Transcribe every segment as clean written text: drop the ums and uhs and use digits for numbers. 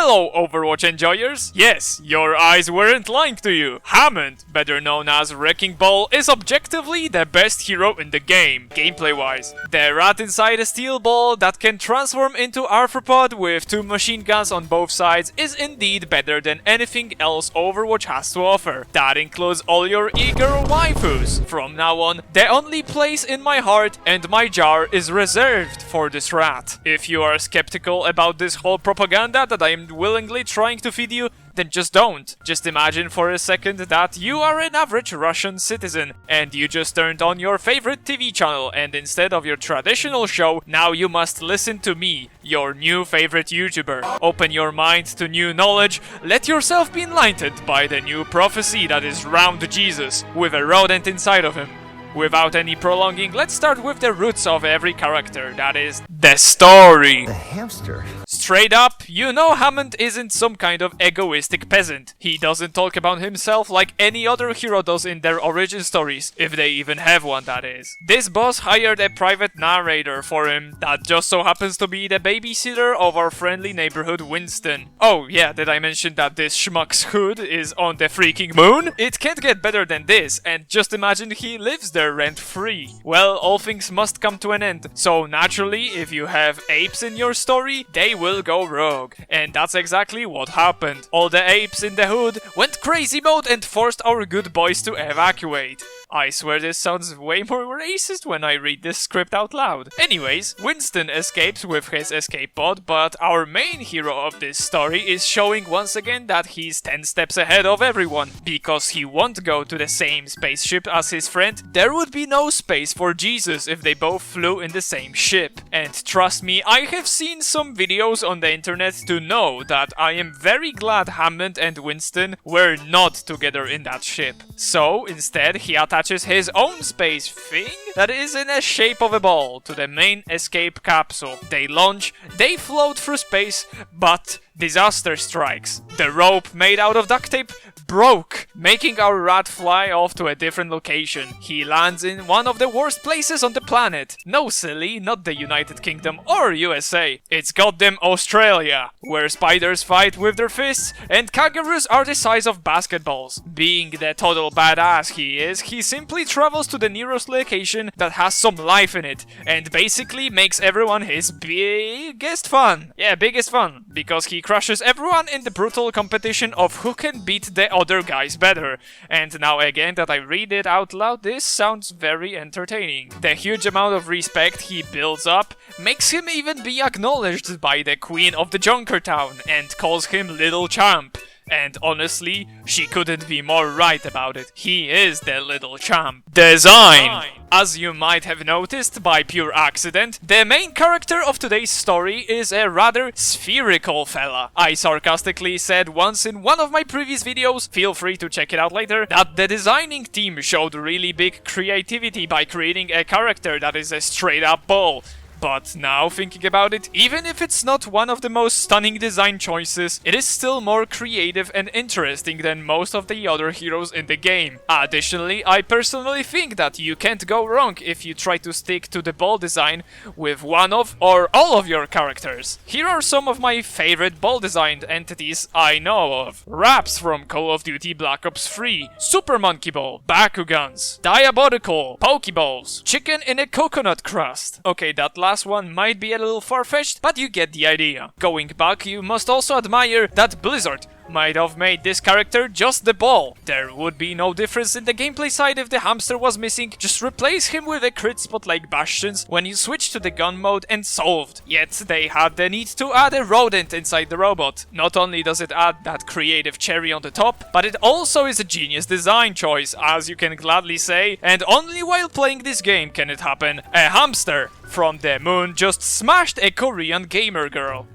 Hello, Overwatch enjoyers! Yes, your eyes weren't lying to you. Hammond, better known as Wrecking Ball, is objectively the best hero in the game, gameplay-wise. The rat inside a steel ball that can transform into arthropod with 2 machine guns on both sides is indeed better than anything else Overwatch has to offer. That includes all your eager waifus. From now on, the only place in my heart and my jar is reserved for this rat. If you are skeptical about this whole propaganda that I am willingly trying to feed you, then just don't. Just imagine for a second that you are an average Russian citizen and you just turned on your favorite TV channel, and instead of your traditional show, now you must listen to me, your new favorite YouTuber. Open your mind to new knowledge, let yourself be enlightened by the new prophecy that is round Jesus, with a rodent inside of him. Without any prolonging, let's start with the roots of every character, that is, the story. The hamster. Straight up, you know Hammond isn't some kind of egoistic peasant. He doesn't talk about himself like any other hero does in their origin stories, if they even have one, that is. This boss hired a private narrator for him that just so happens to be the babysitter of our friendly neighborhood Winston. Oh yeah, did I mention that this schmuck's hood is on the freaking moon? It can't get better than this, and just imagine he lives there rent-free. Well, all things must come to an end, so naturally, if you have apes in your story, they will go rogue. And that's exactly what happened. All the apes in the hood went crazy mode and forced our good boys to evacuate. I swear this sounds way more racist when I read this script out loud. Anyways, Winston escapes with his escape pod, but our main hero of this story is showing once again that he's 10 steps ahead of everyone, because he won't go to the same spaceship as his friend. There would be no space for Jesus if they both flew in the same ship. And trust me, I have seen some videos on the internet to know that I am very glad Hammond and Winston were not together in that ship. So, instead, he attaches his own space thing that is in the shape of a ball to the main escape capsule. They launch, they float through space, but disaster strikes. The rope made out of duct tape broke, making our rat fly off to a different location. He lands in one of the worst places on the planet. No, silly, not the United Kingdom or USA. It's goddamn Australia, where spiders fight with their fists and kangaroos are the size of basketballs. Being the total badass he is, he simply travels to the nearest location that has some life in it and basically makes everyone his biggest fun. Yeah, biggest fun, because he crushes everyone in the brutal competition of who can beat the other guys better. And now again that I read it out loud, this sounds very entertaining. The huge amount of respect he builds up makes him even be acknowledged by the queen of the Junkertown and calls him Little Champ. And honestly, she couldn't be more right about it. He is the little champ. Design! As you might have noticed by pure accident, the main character of today's story is a rather spherical fella. I sarcastically said once in one of my previous videos, feel free to check it out later, that the designing team showed really big creativity by creating a character that is a straight up ball. But now, thinking about it, even if it's not one of the most stunning design choices, it is still more creative and interesting than most of the other heroes in the game. Additionally, I personally think that you can't go wrong if you try to stick to the ball design with one of or all of your characters. Here are some of my favorite ball designed entities I know of. Wraps from Call of Duty Black Ops 3, Super Monkey Ball, Bakugans, Diabolical, Pokeballs, Chicken in a Coconut Crust. Okay, that last one might be a little far-fetched, but you get the idea. Going back, you must also admire that Blizzard might have made this character just the ball. There would be no difference in the gameplay side if the hamster was missing. Just replace him with a crit spot like Bastion's when you switch to the gun mode and solved. Yet they had the need to add a rodent inside the robot. Not only does it add that creative cherry on the top, but it also is a genius design choice, as you can gladly say, and only while playing this game can it happen. A hamster from the moon just smashed a Korean gamer girl.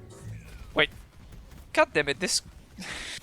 Wait, goddammit, this...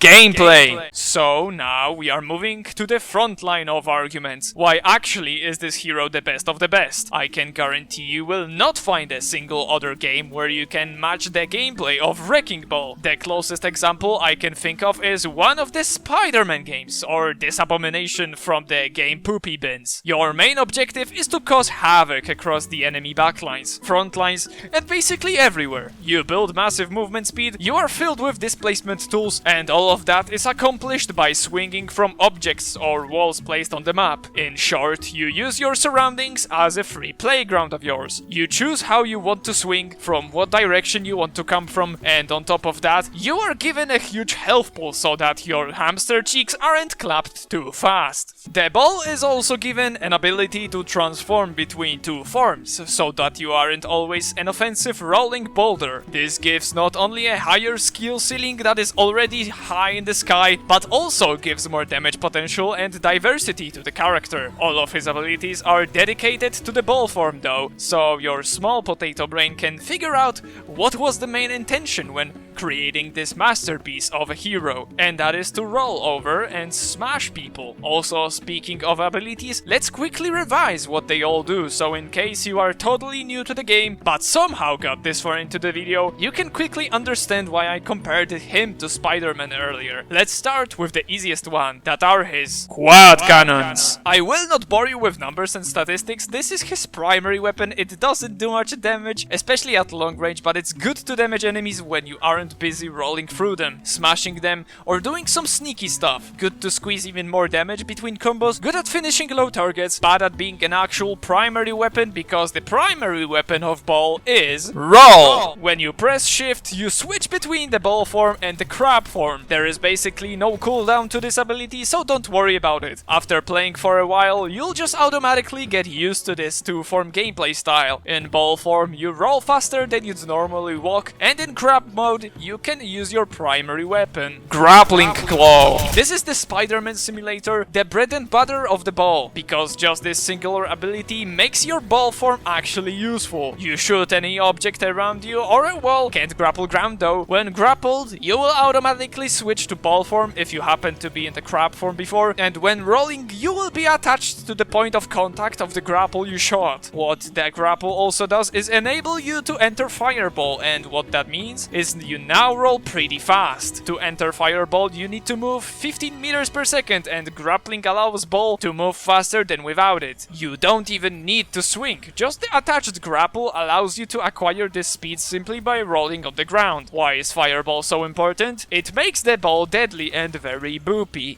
Gameplay! So now we are moving to the front line of arguments. Why actually is this hero the best of the best? I can guarantee you will not find a single other game where you can match the gameplay of Wrecking Ball. The closest example I can think of is one of the Spider-Man games, or this abomination from the game Poopy Bins. Your main objective is to cause havoc across the enemy backlines, front lines, and basically everywhere. You build massive movement speed, you are filled with displacement tools, and all of that is accomplished by swinging from objects or walls placed on the map. In short, you use your surroundings as a free playground of yours. You choose how you want to swing, from what direction you want to come from, and on top of that, you are given a huge health pool so that your hamster cheeks aren't clapped too fast. The ball is also given an ability to transform between two forms, so that you aren't always an offensive rolling boulder. This gives not only a higher skill ceiling that is already high in the sky, but also gives more damage potential and diversity to the character. All of his abilities are dedicated to the ball form though, so your small potato brain can figure out what was the main intention when creating this masterpiece of a hero, and that is to roll over and smash people. Also, speaking of abilities, let's quickly revise what they all do, so in case you are totally new to the game, but somehow got this far into the video, you can quickly understand why I compared him to Spider-Man earlier. Let's start with the easiest one, that are his quad cannons. I will not bore you with numbers and statistics, this is his primary weapon, it doesn't do much damage, especially at long range, but it's good to damage enemies when you aren't busy rolling through them, smashing them, or doing some sneaky stuff. Good to squeeze even more damage between combos, good at finishing low targets, bad at being an actual primary weapon because the primary weapon of ball is roll! When you press shift, you switch between the ball form and the crab form. There is basically no cooldown to this ability, so don't worry about it. After playing for a while, you'll just automatically get used to this two-form gameplay style. In ball form, you roll faster than you'd normally walk, and in crab mode, you can use your primary weapon, Grappling Claw. This is the Spider-Man simulator, the bread and butter of the ball, because just this singular ability makes your ball form actually useful. You shoot any object around you or a wall, can't grapple ground though. When grappled, you will automatically switch to ball form if you happen to be in the crab form before, and when rolling, you will be attached to the point of contact of the grapple you shot. What the grapple also does is enable you to enter fireball, and what that means is you now roll pretty fast. To enter fireball, you need to move 15 meters per second, and grappling allows ball to move faster than without it. You don't even need to swing, just the attached grapple allows you to acquire this speed simply by rolling on the ground. Why is fireball so important? It makes the ball deadly and very boopy.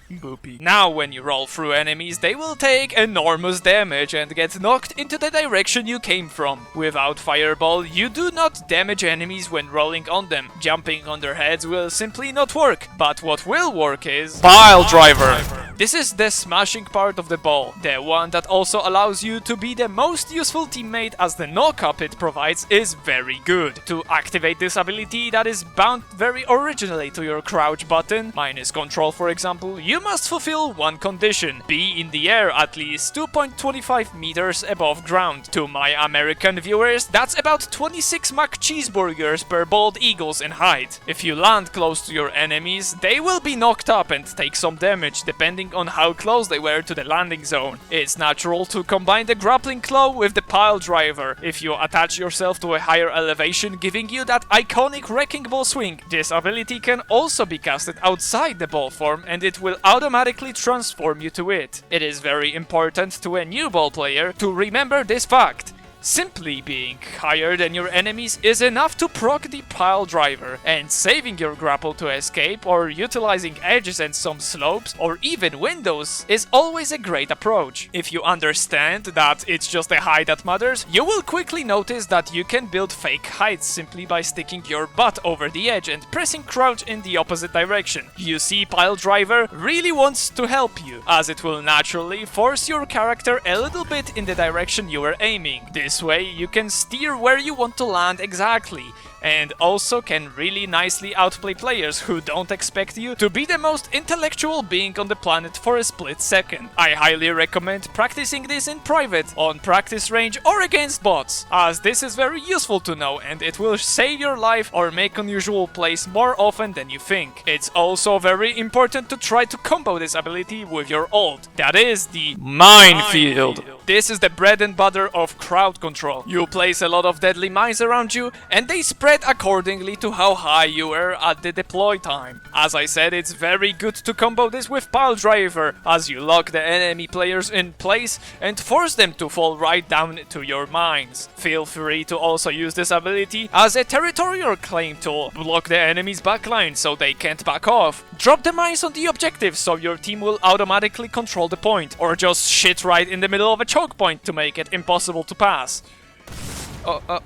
Boopy. Now when you roll through enemies, they will take enormous damage and get knocked into the direction you came from. Without fireball, you do not damage enemies when rolling on them. Jumping on their heads will simply not work. But what will work is Pile Driver. This is the smashing part of the ball, the one that also allows you to be the most useful teammate, as the knock-up it provides is very good. To activate this ability that is bound very originally to your crouch button, mine is control for example, you must fulfill one condition: be in the air at least 2.25 meters above ground. To my American viewers, that's about 26 Mac cheeseburgers per bald eagles in height. If you land close to your enemies, they will be knocked up and take some damage depending on how close they were to the landing zone. It's natural to combine the grappling claw with the pile driver if you attach yourself to a higher elevation, giving you that iconic wrecking ball swing. This ability can also be casted outside the ball form and it will automatically transform you to it. It is very important to a new ball player to remember this fact. Simply being higher than your enemies is enough to proc the pile driver, and saving your grapple to escape or utilizing edges and some slopes or even windows is always a great approach. If you understand that it's just the height that matters, you will quickly notice that you can build fake heights simply by sticking your butt over the edge and pressing crouch in the opposite direction. You see, pile driver really wants to help you, as it will naturally force your character a little bit in the direction you were aiming. This This way you can steer where you want to land exactly, and also can really nicely outplay players who don't expect you to be the most intellectual being on the planet for a split second. I highly recommend practicing this in private, on practice range or against bots, as this is very useful to know and it will save your life or make unusual plays more often than you think. It's also very important to try to combo this ability with your ult, that is the minefield. This is the bread and butter of crowd control. You place a lot of deadly mines around you and they spread accordingly to how high you are at the deploy time. As I said, it's very good to combo this with pile driver, as you lock the enemy players in place and force them to fall right down to your mines. Feel free to also use this ability as a territorial claim tool. Block the enemy's backline so they can't back off. Drop the mines on the objective so your team will automatically control the point, or just shit right in the middle of a choke point to make it impossible to pass.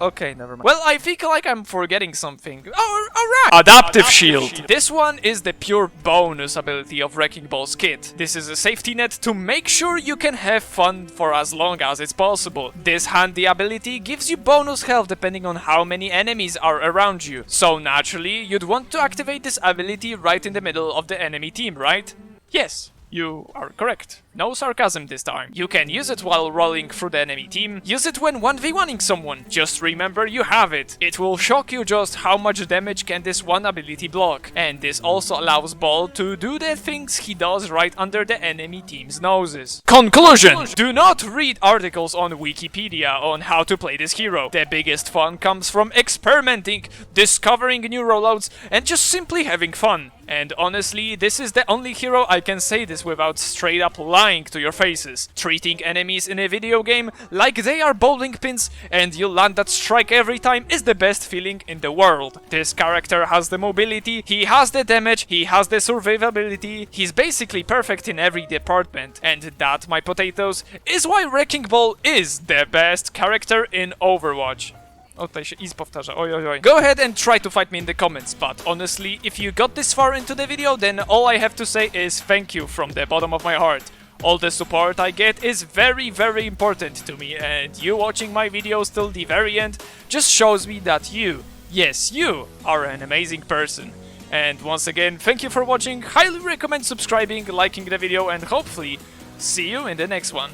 Okay, never mind. Well, I feel like I'm forgetting something. Oh, alright! Adaptive Shield. This one is the pure bonus ability of Wrecking Ball's kit. This is a safety net to make sure you can have fun for as long as it's possible. This handy ability gives you bonus health depending on how many enemies are around you. So naturally, you'd want to activate this ability right in the middle of the enemy team, right? Yes. You are correct. No sarcasm this time. You can use it while rolling through the enemy team. Use it when 1v1ing someone. Just remember you have it. It will shock you just how much damage can this one ability block. And this also allows Ball to do the things he does right under the enemy team's noses. Conclusion! Do not read articles on Wikipedia on how to play this hero. The biggest fun comes from experimenting, discovering new rollouts, and just simply having fun. And honestly, this is the only hero I can say this without straight up lying to your faces. Treating enemies in a video game like they are bowling pins and you land that strike every time is the best feeling in the world. This character has the mobility, he has the damage, he has the survivability, he's basically perfect in every department. And that, my potatoes, is why Wrecking Ball is the best character in Overwatch. O, tutaj się is powtarza, oj. Go ahead and try to fight me in the comments, but honestly, if you got this far into the video, then all I have to say is thank you from the bottom of my heart. All the support I get is very, very important to me, and you watching my videos till the very end just shows me that you, yes, you, are an amazing person. And once again, thank you for watching, highly recommend subscribing, liking the video, and hopefully see you in the next one.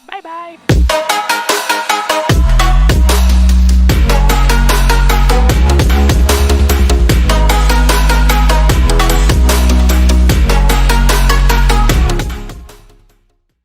Bye bye!